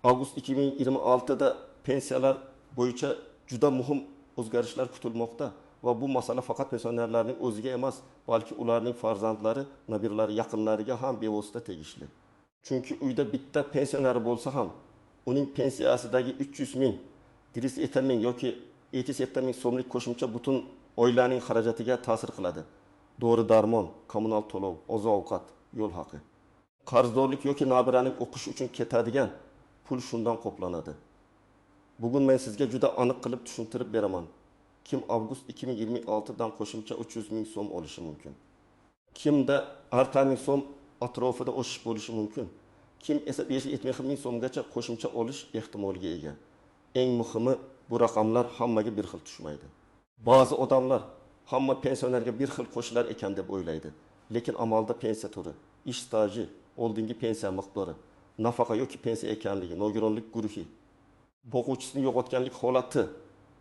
Avgust 2026'da pensiyalar bo'yicha juda muhim o'zgarishlar kutilmoqda va bu masala faqat pensionerlarning o'ziga emas, balki ularning farzandlari, nabiralari, yaqinlariga ham bevosita tegishli. Chunki uyda bitta pensioner bo'lsa ham, uning pensiyasidagi 300 ming, 370 ming yoki 270 ming so'mlik qo'shimcha butun oilaning xarajatiga ta'sir qiladi. Dori-darmon, kommunal to'lov, oziq-ovqat, yo'l haqi. Qarzdorlik yoki nabiraning o'qishi uchun ketadigan pul shundan qoplanadi. Bugun men sizga juda aniq qilib tushuntirib beraman. Kim avgust 2026dan qo'shimcha 300 ming so'm olishi mumkin? Kimda artamiy so'm atrofida o'sish bo'lishi mumkin? Kim esa 570 ming so'mgacha qo'shimcha olish ehtimoliga ega? Eng muhimi, bu raqamlar hammaga bir xil tushmaydi. Ba'zi odamlar hamma pensionerga bir xil qo'shilar ekan deb o'ylaydi. Lekin amalda pensiya turi, ish staji, oldingi pensiya miqdori, nafaqa yoki pensiya ekanligi, nogironlik guruhi, boquvchisini yo'qotganlik holati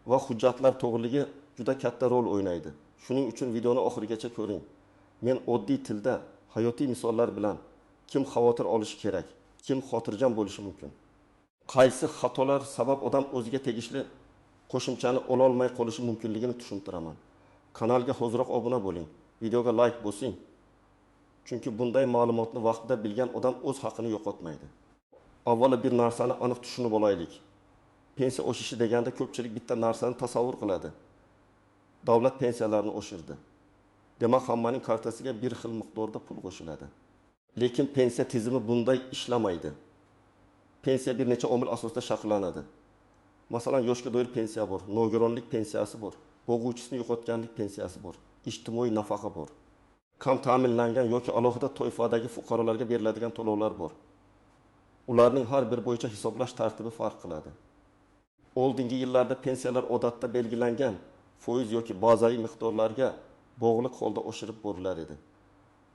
va hujjatlar to'g'riligi juda katta rol o'ynaydi. Shuning uchun videoni oxirigacha ko'ring. Men oddiy tilda, hayotiy misollar bilan kim xavotir olishi kerak, kim xotirjam bo'lishi mumkin, qaysi xatolar sabab odam o'ziga tegishli qo'shimchani ola olmay qolishi mumkinligini tushuntiraman. Kanalga hoziroq obuna bo'ling, videoga like bosing. Chunki bunday ma'lumotni vaqtida bilgan odam o'z haqini yo'qotmaydi. Avvalo bir narsani aniq tushunib olaylik. Pensiya oshishi deganda ko'pchilik bitta narsani tasavvur qiladi. Davlat pensiyalarini oshirdi. Demak, hammaning kartasiga bir xil miqdorda pul qo'shiladi. Lekin pensiya tizimi bunday ishlamaydi. Pensiya bir necha omil asosida shakllanadi. Masalan, yoshga doir pensiya bor, nogironlik pensiyasi bor, boquvchisini yo'qotganlik pensiyasi bor, ijtimoiy nafaqa bor. Kam ta'minlangan yoki alohida toifadagi fuqarolarga beriladigan to'lovlar bor. Ularning har biri bo'yicha hisoblash tartibi farq qiladi. Oldingi yillarda pensiyalar odatda belgilangan foiz yoki bazaviy miqdorlarga bog'liq holda oshirib borilar edi.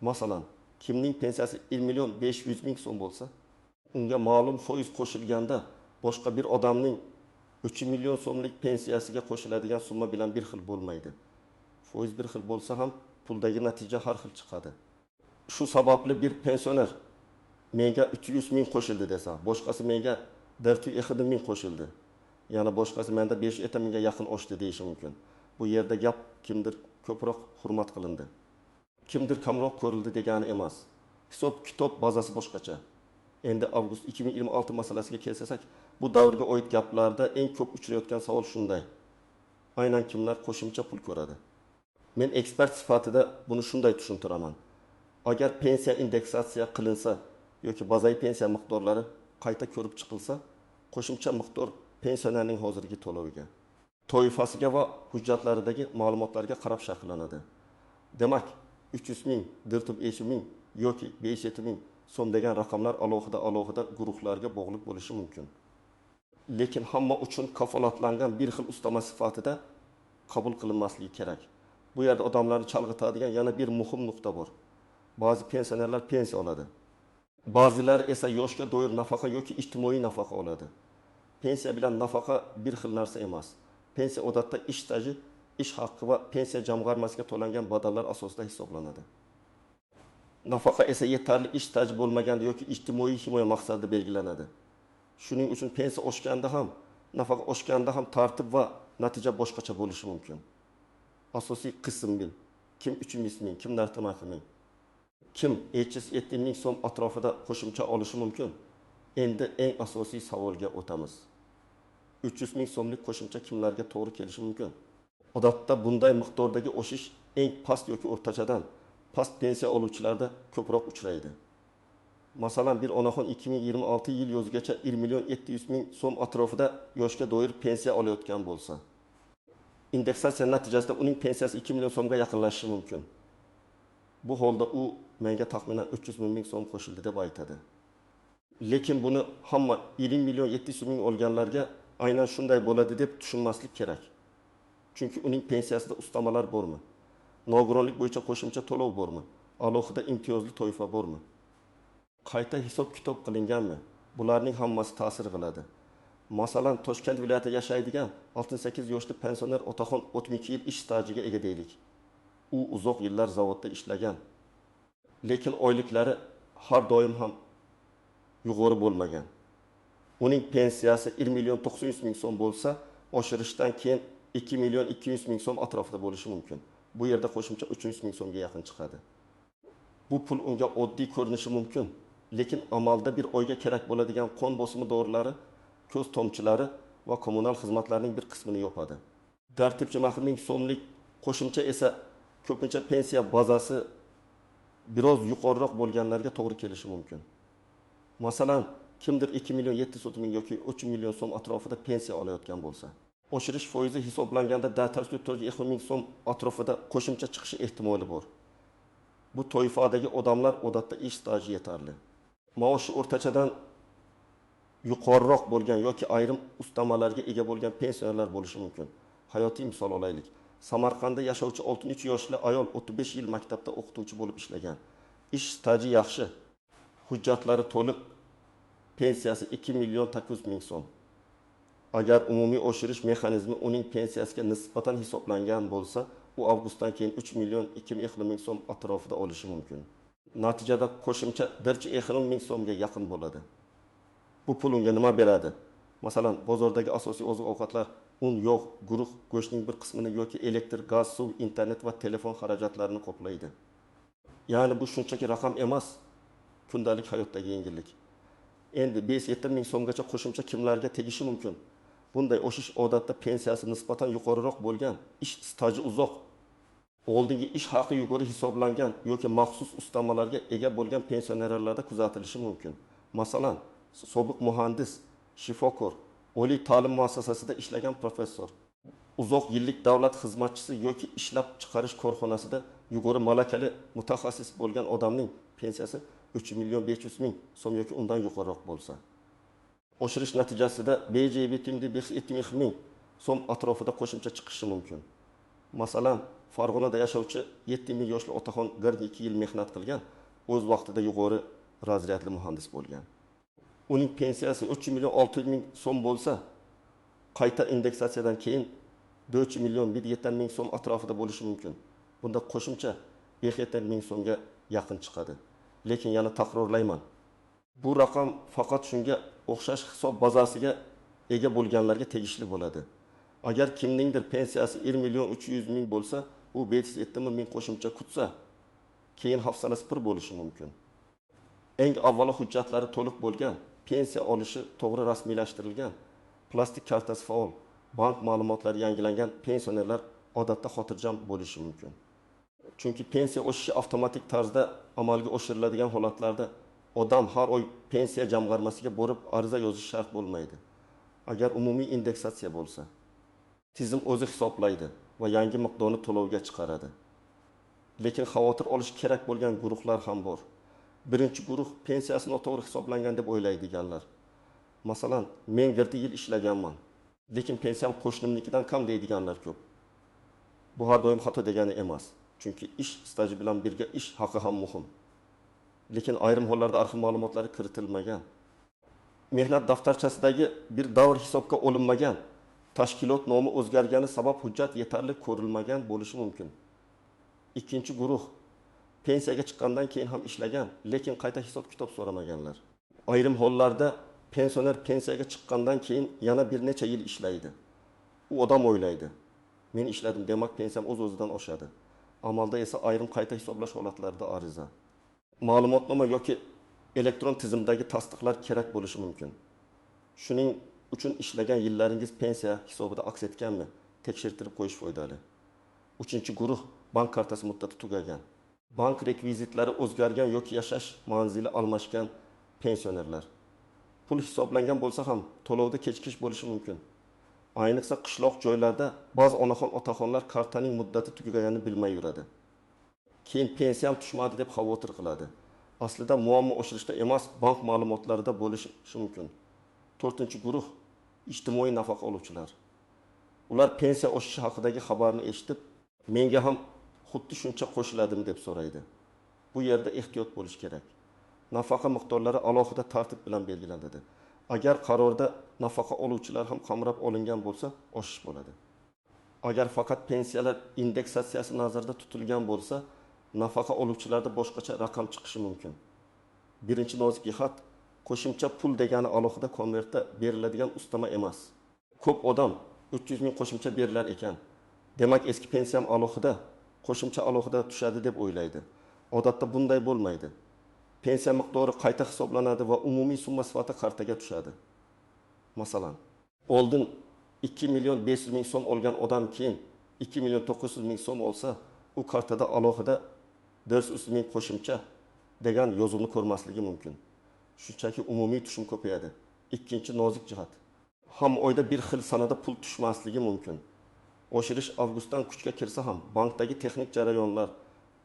Masalan, kimning pensiyasi 1 million 500 ming so'm bo'lsa, unga ma'lum foiz qo'shilganda boshqa bir odamning 3 million so'mlik pensiyasiga qo'shiladigan summa bilan bir xil bo'lmaydi. Foiz bir xil bo'lsa ham puldagi natija har xil chiqadi. Shu sababli bir pensioner menga 300 ming qo'shildi desa, boshqasi menga 450 ming qo'shildi. Yana boshqasi menda 570 mingga yaqin oshdi deyishi mumkin. Bu yerda gap kimdir ko'proq hurmat qilindi, kimdir kamroq ko'rildi degani emas. Hisob kitob bazasi boshqacha. Endi avgust 2026 masalasiga kelsak, bu davrga oid gaplarda eng ko'p uchrayotgan savol shunday: aynan kimlar qo'shimcha pul ko'radi? Men ekspert sifatida buni shunday tushuntiraman. Agar pensiya indeksatsiya qilinsa yoki bazaviy pensiya miqdorlari qayta ko'rib chiqilsa, qo'shimcha miqdor pensionerning hozirgi to'loviga, toifasiga va hujjatlaridagi ma'lumotlarga qarab shakllanadi. Demak, 300 ming, 450 ming yoki 570 ming so'm degan raqamlar alohida guruhlarga bog'liq bo'lishi mumkin. Lekin hamma uchun kafolatlangan bir xil ustama sifatida qabul qilinmasligi kerak. Bu yerda odamlarni chalg'itadigan yana bir muhim nuqta bor. Ba'zi pensionerlar pensiya oladi. Ba'zilar esa yoshga doir nafaqa yoki ijtimoiy nafaqa oladi. Pensiya bilan nafaqa bir xil narsa emas. Pensiya odatda ish staji, ish haqqi va pensiya jamg'armasiga to'langan badallar asosida hisoblanadi. Nafaqa esa yetarli ish staji bo'lmaganda yoki ijtimoiy himoya maqsadida belgilanadi. Shuning uchun pensiya oshganda ham, nafaqa oshganda ham tartib va natija boshqacha bo'lishi mumkin. Asosiy qism bil. Kim 300 ming, kim 400 ming, kim 770 ming so'm atrofida qo'shimcha olishi mumkin? Endi eng asosiy savolga o'tamiz. 300 ming so'mlik qo'shimcha kimlarga to'g'ri kelishi mumkin? Odatda bunday miqdordagi o'sish eng past yoki o'rtachadan past pensiya oluvchilarda ko'proq uchraydi. Masalan, bir onaxon 2026 yil yozigacha 1 million 700 ming so'm atrofida yoshga doir pensiya olayotgan bo'lsa, indeksatsiya natijasida uning pensiyasi 2 million so'mga yaqinlashishi mumkin. Bu holda u menga taxminan 300 ming so'm qo'shildi deb aytadi. Lekin buni hamma 1 million 700 ming olganlarga aynan shunday bo'ladi deb tushunmaslik kerak. Chunki uning pensiyasida ustamalar bormi? Nogironlik bo'yicha qo'shimcha to'lov bormi? Alohida imtiyozli toifa bormi? Qayta hisob kitob qilinganmi? Bularning hammasi ta'sir qiladi. Masalan, Toshkent viloyatida yashaydigan 68 yoshli pensioner otaxon 62 yil ish stajiga ega deylik. U uzoq yillar zavodda ishlagan. Lekin oyliklari har doim ham yuqori bo'lmagan. uning pensiyasi 1 million 900 ming so'm bo'lsa, oshirishdan keyin 2 million 200 ming so'm atrofida bo'lishi mumkin. Bu yerda qo'shimcha 300 ming so'mga yaqin chiqadi. Bu pul unga oddiy ko'rinishi mumkin, lekin amalda bir oyga kerak bo'ladigan qon bosimi dorilari, ko'z tomchilari va kommunal xizmatlarning bir qismini yopadi. Tartibchi ming so'mlik qo'shimcha esa ko'pincha pensiya bazasi biroz yuqoriroq bo'lganlarga to'g'ri kelishi mumkin. Masalan, kimdir 2 million 700 ming yoki 3 million so'm atrofida pensiya olayotgan bo'lsa, oshirish foizi hisoblanganda 400 ming so'm atrofida qo'shimcha chiqishi ehtimoli bor. Bu toifadagi odamlar odatda ish staji yetarli. Maoshi o'rtachadan yuqoriroq bo'lgan yoki ayrim ustamalarga ega bo'lgan pensionerlar bo'lishi mumkin. Hayotiy misol olaylik. Samarqandda yashovchi 63 yoshli ayol 35 yil maktabda o'qituvchi bo'lib ishlagan. Ish staji yaxshi. Hujjatlari to'liq. Pensiyasi 2 million 900 ming so'm. Agar umumiy oshirish mexanizmi uning pensiyasiga nisbatan hisoblangan bo'lsa, u avgustdan keyin 3 million 200 ming so'm atrofida olishi mumkin. Natijada qo'shimcha 1 ming so'mga yaqin bo'ladi. Bu pul unga nima beradi? Masalan, bozordagi asosiy oziq-ovqatlar, un, yog', guruch, go'shtning bir qismini yoki elektr, gaz, suv, internet va telefon xarajatlarini qoplaydi. Ya'ni bu shunchaki raqam emas, kundalik hayotdagi yengillik. Endi 5-7 ming so'mgacha qo'shimcha kimlarga tegishi mumkin? Bunday oshish odatda pensiyasi nisbatan yuqoriroq bo'lgan, ish staji uzoq, oldingi ish haqi yuqori hisoblangan yoki maxsus ustamalarga ega bo'lgan pensionerlarda kuzatilishi mumkin. Masalan, sobiq muhandis, shifokor, oliy ta'lim muassasasida ishlagan professor, uzoq yillik davlat xizmatchisi yoki ishlab chiqarish korxonasida yuqori malakali mutaxassis bo'lgan odamning pensiyasi 3 million 500 ming so'm yoki undan yuqoriroq bo'lsa, oshirish natijasida BJ bitimli 570 ming so'm atrofida qo'shimcha chiqishi mumkin. Masalan, Farg'onada yashovchi 7 ming yoshli otaxon 2 yil mehnat qilgan, o'z vaqtida yuqori razryadli muhandis bo'lgan. Uning pensiyasi 3 million 600 ming so'm bo'lsa, qayta indeksatsiyadan keyin 4 million 170 ming so'm atrofida bo'lishi mumkin. Bunda qo'shimcha 570 ming so'mga yaqin chiqadi. Lekin yana takrorlayman. Bu raqam faqat shunga o'xshash hisob bazasiga ega bo'lganlarga tegishli bo'ladi. Agar kimningdir pensiyasi 1 million 300 ming bo'lsa, u 570 ming qo'shimcha kutsa, keyin hafsalasi pir bo'lishi mumkin. Eng avvalo hujjatlari to'liq bo'lgan, pensiya olishi to'g'ri rasmiylashtirilgan, plastik kartasi faol, bank ma'lumotlari yangilangan pensionerlar odatda xotirjam bo'lishi mumkin. Chunki pensiya oshishi avtomatik tarzda amalga oshiriladigan holatlarda odam har oy pensiya jamg'armasiga borib ariza yozish shart bo'lmaydi. Agar umumiy indeksatsiya bo'lsa, tizim o'zi hisoblaydi va yangi miqdorni to'lovga chiqaradi. Lekin xavotir olish kerak bo'lgan guruhlar ham bor. Birinchi guruh pensiyasi noto'g'ri hisoblangan deb o'ylaydiganlar. Masalan, men 7 yil ishlaganman, lekin pensiyam qo'shnimnikidan kam deydiganlar ko'p. Bu har doim xato degani emas. Chunki ish staji bilan birga ish haqi ham muhim. Lekin ayrim hollarda arxiv ma'lumotlari kiritilmagan, mehnat daftarchasidagi bir davr hisobga olinmagan, tashkilot nomi o'zgargani sabab hujjat yetarli ko'rilmagan bo'lishi mumkin. Ikkinchi guruh pensiyaga chiqqandan keyin ham ishlagan, lekin qayta hisob-kitob so'ramaganlar. Ayrim hollarda pensioner pensiyaga chiqqandan keyin yana bir necha yil ishlaydi. U odam o'ylaydi, men ishladim, demak pensiyam o'z-o'zidan oshadi. Amalda esa ayrim qayta hisoblash holatlarida ariza, ma'lumotnoma yoki elektron tizimdagi tasdiqlar kerak bo'lishi mumkin. Shuning uchun ishlagan yillaringiz pensiya hisobida aks etganmi, tekshirtirib qo'yish foydali. Uchinchi guruh bank kartasi muddati tugagan, bank rekvizitlari o'zgargan yoki yashash manzili almashgan pensionerlar. Pul hisoblangan bo'lsa ham to'lovda kechikish bo'lishi mumkin. Ayniqsa qishloq joylarda ba'zi onaxon otaxonlar kartaning muddati tugaganini bilmay yuradi. Keyin pensiyam tushmadi deb xavotir qiladi. Aslida muammo oshirishda emas, bank ma'lumotlarida bo'lishi mumkin. 4-guruh ijtimoiy nafaqa oluvchilar. Ular pensiya oshishi haqidagi xabarni eshitib, menga ham xuddi shuncha qo'shiladimi deb so'raydi. Bu yerda ehtiyot bo'lish kerak. Nafaqa miqdorlari alohida tartib bilan belgilanadi. Agar qarorda nafaqa oluvchilar ham qamrab olingan bo'lsa, oshish bo'ladi. Agar faqat pensiyalar indeksatsiyasi nazarda tutilgan bo'lsa, nafaqa oluvchilarda boshqacha raqam chiqishi mumkin. Birinchi nozik jihat, qo'shimcha pul degani alohida konvertda beriladigan ustama emas. Ko'p odam 300 ming qo'shimcha berilar ekan. Demak, eski pensiyam alohida, qo'shimcha alohida tushadi deb o'ylaydi. Odatda bunday bo'lmaydi. Pensiya miqdori qayta hisoblanadi va umumiy summa sifatida kartaga tushadi. Masalan, oldin 2 million 500 ming so'm olgan odam keyin 2 million 900 ming so'm olsa, u kartada alohida 400 ming qo'shimcha degan yozuvni ko'rmasligi mumkin. Shunchaki umumiy tushum ko'payadi. Ikkinchi nozik jihat. Ham oyda bir xil sanada pul tushmasligi mumkin. Oshirish avgustdan kuchga kirsa ham bankdagi texnik jarayonlar,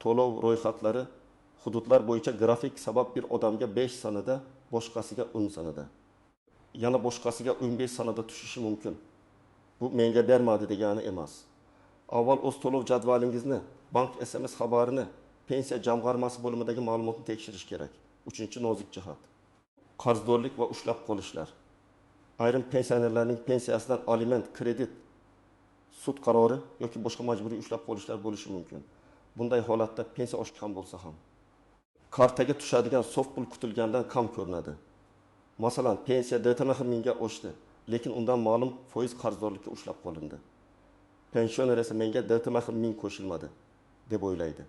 to'lov ro'yxatlari, hududlar bo'yicha grafik sabab bir odamga 5 sanada, boshqasiga 10 sanada, yana boshqasiga 15 sanada tushishi mumkin. Bu menga bermadi degani emas. Avval o'z to'lov jadvalingizni, bank SMS xabarini, pensiya jamg'armasi bo'limidagi ma'lumotni tekshirish kerak. Uchinchi nozik jihat. Qarzdorlik va ushlab qolishlar. Ayrim pensionerlarning pensiyasidan aliment, kredit, sud qarori yoki boshqa majburiy ushlab qolishlar bo'lishi mumkin. Bunday holatda pensiya oshgan bo'lsa ham kartaga tushadigan sof pul kutilgandan kam ko'rinadi. Masalan, pensiya DTMX mingga oshdi, lekin undan ma'lum foiz qarzdorlikka ushlab qolindi. Pensioner esa menga DTMX ming qo'shilmadi deb o'ylaydi.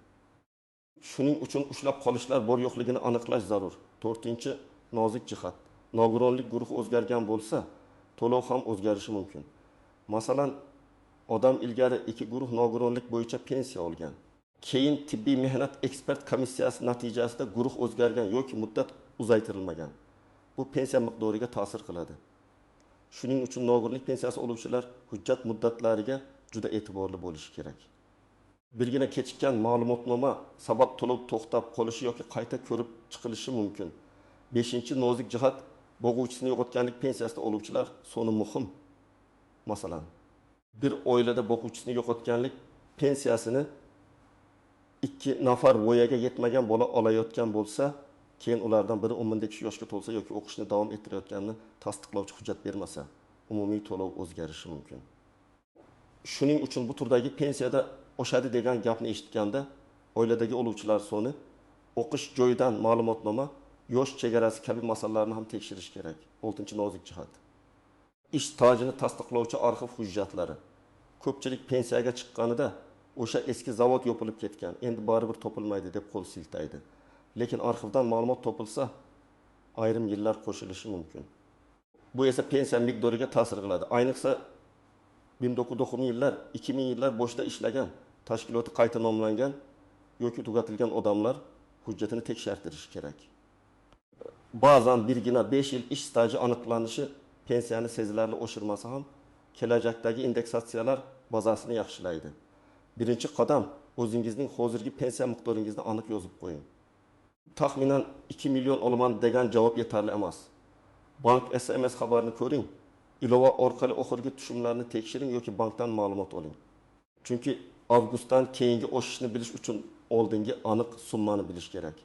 Shuning uchun ushlab qolishlar bor yo'qligini aniqlash zarur. 4-chi nozik jihat. Nogironlik guruhi o'zgargan bo'lsa, to'lov ham o'zgarishi mumkin. Masalan, odam ilgari 2 guruh nogironlik bo'yicha pensiya olgan. Keyin tibbiy mehnat ekspert komissiyasi natijasida guruh o'zgargan yoki muddat uzaytirilmagan. Bu pensiya miqdoriga ta'sir qiladi. Shuning uchun nogironlik pensiyasi oluvchilar hujjat muddatlariga juda e'tiborli bo'lishi kerak. Birgina kechikkan ma'lumotnoma sabab to'lov to'xtab qolishi yoki qayta ko'rib chiqilishi mumkin. 5-chi nozik jihat, bo'g'uvchisini yo'qotganlik pensiyasida oluvchilar soni muhim. Masalan, bir oilada boquvchisini yo'qotganlik pensiyasini 2 nafar voyaga yetmagan bola olayotgan bo'lsa, keyin ulardan biri 12 yoshga to'lsa yoki o'qishni davom ettirayotganini tasdiqlovchi hujjat bermasa, umumiy to'lov o'zgarishi mumkin. Shuning uchun bu turdagi pensiyada oshadi degan gapni eshitganda, oiladagi oluvchilar soni, o'qish joyidan ma'lumotnoma, yosh chegarasi kabi masalalarni ham tekshirish kerak. 6-chi nozik jihat. Ish stajini tasdiqlovchi arxiv hujjatlari. Ko'pchilik pensiyaga chiqqanida o'sha eski zavod yopilib ketgan, endi baribir topilmaydi deb qo'l siltaydi. Lekin arxivdan ma'lumot topilsa, ayrim yillar qo'shilishi mumkin. Bu esa pensiya miqdoriga ta'sir qiladi. Ayniqsa 1990 yillar, 2000 yillar boshida ishlagan, tashkiloti qayta nomlangan yoki tugatilgan odamlar hujjatini tekshirtirish kerak. Ba'zan birgina 5 yil ish staji aniqlanishi pensiyani sezilarli oshirmasa ham, kelajakdagi indeksatsiyalar bazasini yaxshilaydi. Birinchi qadam, o'zingizning hozirgi pensiya miqdoringizni aniq yozib qo'ying. Taxminan 2 million olaman degan javob yetarli emas. Bank SMS xabarini ko'ring, ilova orqali oxirgi tushumlarni tekshiring yoki bankdan ma'lumot oling. Chunki avgustdan keyingi oshishni bilish uchun oldingi aniq summani bilish kerak.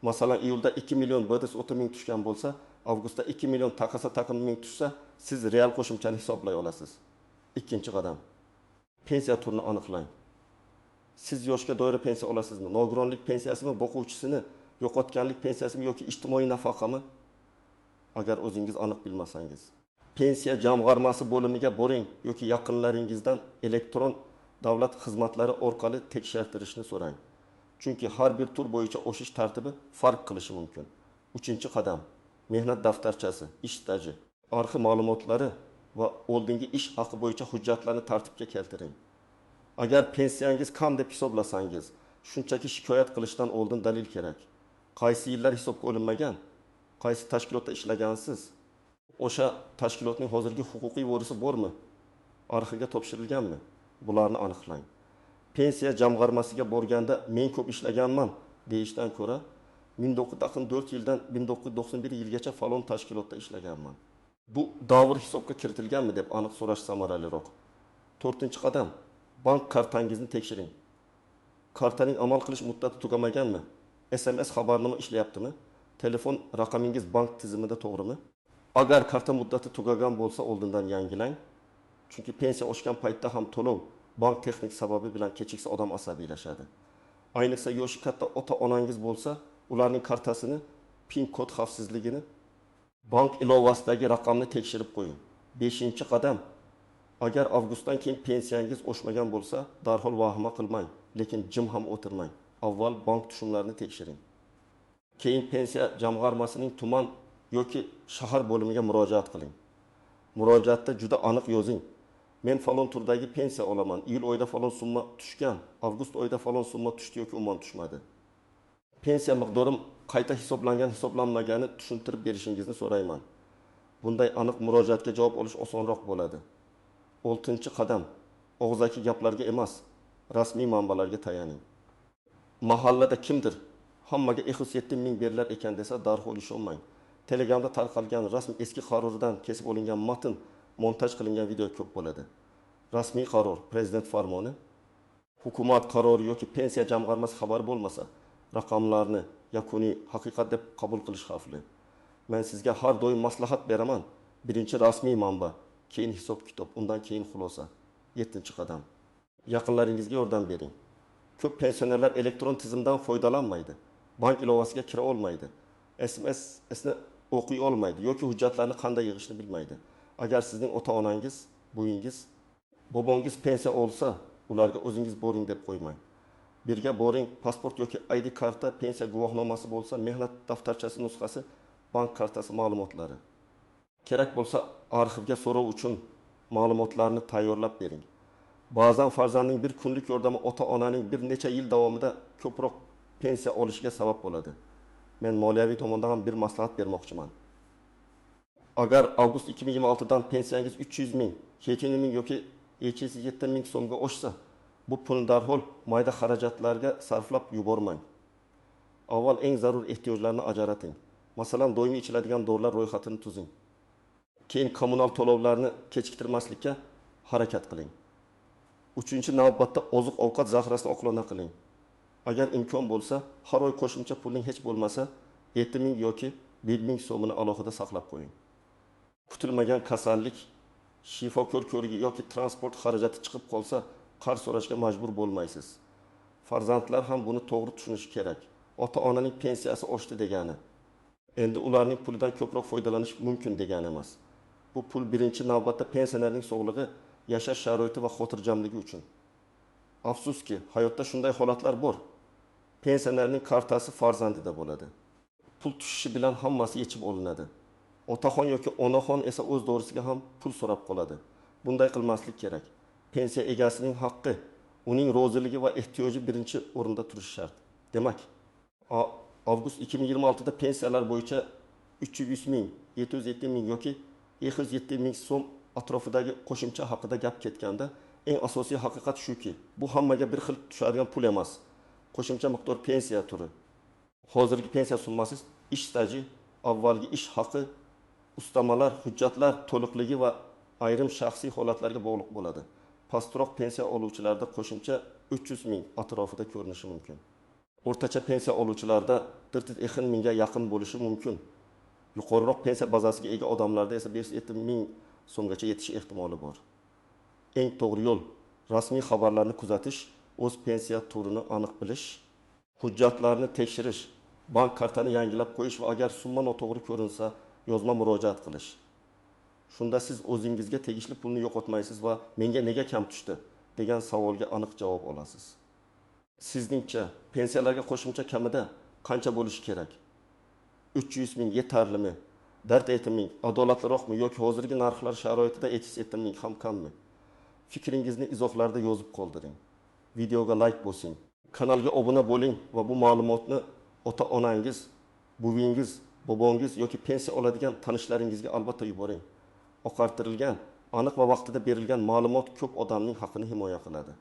Masalan, iyulda 2 million 130 ming tushgan bo'lsa, avgustda 2 million taqin ming tushsa, siz real qo'shimchani hisoblay olasiz. Ikkinchi qadam. Pensiya turini aniqlang. Siz yoshga doira pensiya olasizmi? Nogironlik pensiyasimi, boquvchisini yo'qotganlik pensiyasimi yoki ijtimoiy nafaqami? Agar o'zingiz aniq bilmasangiz, pensiya jamg'armasi bo'limiga boring yoki yaqinlaringizdan elektron davlat xizmatlari orqali tekshirtirishni so'rang. Chunki har bir tur bo'yicha o'shish tartibi farq qilishi mumkin. 3-qadam. Mehnat daftarchasi, ish staji, arxiv ma'lumotlari va oldingi ish haqi bo'yicha hujjatlarni tartibga keltiring. Agar pensiyangiz kam deb hisoblasangiz, shunchaki shikoyat qilishdan oldin dalil kerak. Qaysi yillar hisobga olinmagan, qaysi tashkilotda ishlagansiz, o'sha tashkilotning hozirgi huquqiy vorisi bormi? Arxivga topshirilganmi? Bularni aniqlang. Pensiya jamg'armasiga borganda men ko'p ishlaganman deyishdan ko'ra, 1994 yildan 1991 yilgacha falon tashkilotda ishlaganman. Bu davr hisobga kiritilganmi deb aniq so'rash samaraliroq. 4-qadam. Bank kartangizni tekshiring. Kartaning amal qilish muddati tugamaganmi? SMS xabarnoma ishlayaptimi? Telefon raqamingiz bank tizimida to'g'rimi? Agar karta muddati tugagan bo'lsa, oldindan yangilang. Chunki pensiya oshgan paytda ham to'lov bank texnik sababi bilan kechiksa odam asabiylashadi. Ayniqsa yoshi katta ota-onangiz bo'lsa, ularning kartasini PIN kod xavfsizligini, bank ilovasidagi raqamni tekshirib qo'ying. 5-qadam. Agar avgustdan keyin pensiyangiz oshmagan bo'lsa, darhol vahima qilmang, lekin jim ham o'tirmang. Avval bank tushumlarini tekshiring. Keyin pensiya jamg'armasining tuman yoki shahar bo'limiga murojaat qiling. Murojaatda juda aniq yozing. Men falon turdagi pensiya olaman. Iyul oyida falon summa tushgan, avgust oyida falon summa tushdi yoki umuman tushmadi. Pensiya miqdorim qayta hisoblangan, hisoblanmagani tushuntirib berishingizni so'rayman. Bunday aniq murojaatga javob olish osonroq bo'ladi. 6-qadam. Og'zaki gaplarga emas, rasmiy manbalarga tayaning. Mahallada kimdir hammaga 7 ming berilar ekan desa, darhol ishonmang. Telegramda tarqalgan rasm eski qarordan kesib olingan matn, montaj qilingan video ko'p bo'ladi. Rasmiy qaror, prezident farmoni, hukumat qarori yoki pensiya jamg'armasi xabar bo'lmasa, raqamlarni yakuniy haqiqat deb qabul qilish xavfli. Men sizga har doim maslahat beraman. Birinchi rasmiy manba, keyin hisob-kitob, undan keyin xulosa. 7-qadam. Yaqinlaringizga yordam bering. Ko'p pensionerlar elektron tizimdan foydalanmaydi. Bank ilovasiga kira olmaydi. SMS'ni o'qiy olmaydi yoki hujjatlarni qanday yig'ishni bilmaydi. Agar sizning ota-onangiz, buyingiz, bobongiz pensiya olsa, ularga o'zingiz boring deb qo'ymang. Birga boring, pasport yoki ID karta, pensiya guvohnomasi bo'lsa, mehnat daftarchasi nusxasi, bank kartasi ma'lumotlari. Kerak bo'lsa, arxivga so'rov uchun ma'lumotlarni tayyorlab bering. Ba'zan farzandning bir kunlik yordami ota-onaning bir necha yil davomida ko'proq pensiya olishiga sabab bo'ladi. Men moliyaviy tomondan ham bir maslahat bermoqchiman. Agar avgust 2026dan pensiyangiz 300 ming, 700 ming yoki 707 ming so'mga oshsa, bu pulni darhol mayda xarajatlarga sarflab yubormang. Avval eng zarur ehtiyojlarni ajrating. Masalan, doimiy ichiladigan dorilar ro'yxatini tuzing. Keyin kommunal to'lovlarni kechiktirmaslikka harakat qiling. 3-navbatda oziq-ovqat zaxirasini oqlona qiling. Agar imkon bo'lsa, har oy qo'shimcha pulning hech bo'lmasa 7 ming yoki 1 ming so'mini alohida saqlab qo'ying. Kutilmagan kasallik, shifokor ko'rigi yoki transport xarajati chiqib qolsa, qarz so'rashga majbur bo'lmaysiz. Farzandlar ham buni to'g'ri tushunishi kerak. Ota-onaning pensiyasi oshdi degani, endi ularning pulidan ko'proq foydalanish mumkin degani emas. Bu pul birinchi navbatda pensionerning sog'lig'i, yashash sharoiti va xotirjamligi uchun. Afsuski, hayotda shunday holatlar bor. Pensionerning kartasi farzandida bo'ladi. Pul tushishi bilan hammasi yechib olinadi. Otaxon yoki onaxon esa o'z dorisiga ham pul so'rab qoladi. Bunday qilmaslik kerak. Pensiya egasining haqqi, uning roziligi va ehtiyoji birinchi o'rinda turishi shart. Demak, avgust 2026da pensiyalar bo'yicha 300 ming, 707 ming yoki 707 ming so'm atrofidagi qo'shimcha haqida gap ketganda, eng asosiy haqiqat shuki, bu hammaga bir xil tushadigan pul emas. Qo'shimcha miqdor pensiya turi. Hozirgi pensiya summasi ish staji, avvalgi ish haqi, ustamalar, hujjatlar to'liqligi va ayrim shaxsiy holatlarga bog'liq bo'ladi. Pastroq pensiya oluvchilarda qo'shimcha 300 ming atrofida ko'rinishi mumkin. O'rtacha pensiya oluvchilarda 400 mingga yaqin bo'lishi mumkin. Yuqoriroq pensiya bazasiga ega odamlarda esa 570 ming so'mgacha yetish ehtimoli bor. Eng to'g'ri yo'l rasmiy xabarlarni kuzatish, o'z pensiya turini aniq bilish, hujjatlarni tekshirish, bank kartani yangilab qo'yish va agar summa noto'g'ri ko'rinsa, yozma murojaat qilish. Shunda siz o'zingizga tegishli pulni yo'qotmaysiz va menga nega kam tushdi degan savolga aniq javob olasiz. Sizningcha pensiyalarga qo'shimcha kamida qancha bo'lishi kerak? 300 ming yetarlimi? Dard aytiming adolatliroqmi yoki hozirgi narxlar sharoitida 770 ming ham kammi? Fikringizni izohlarda yozib qoldiring. Videoga like bosing. Kanalga obuna bo'ling va bu ma'lumotni ota-onangiz, buvingiz, bobongiz yoki pensiya oladigan tanishlaringizga albatta yuboring. Oqartirilgan, aniq va vaqtida berilgan ma'lumot ko'p odamning haqqini himoya qiladi.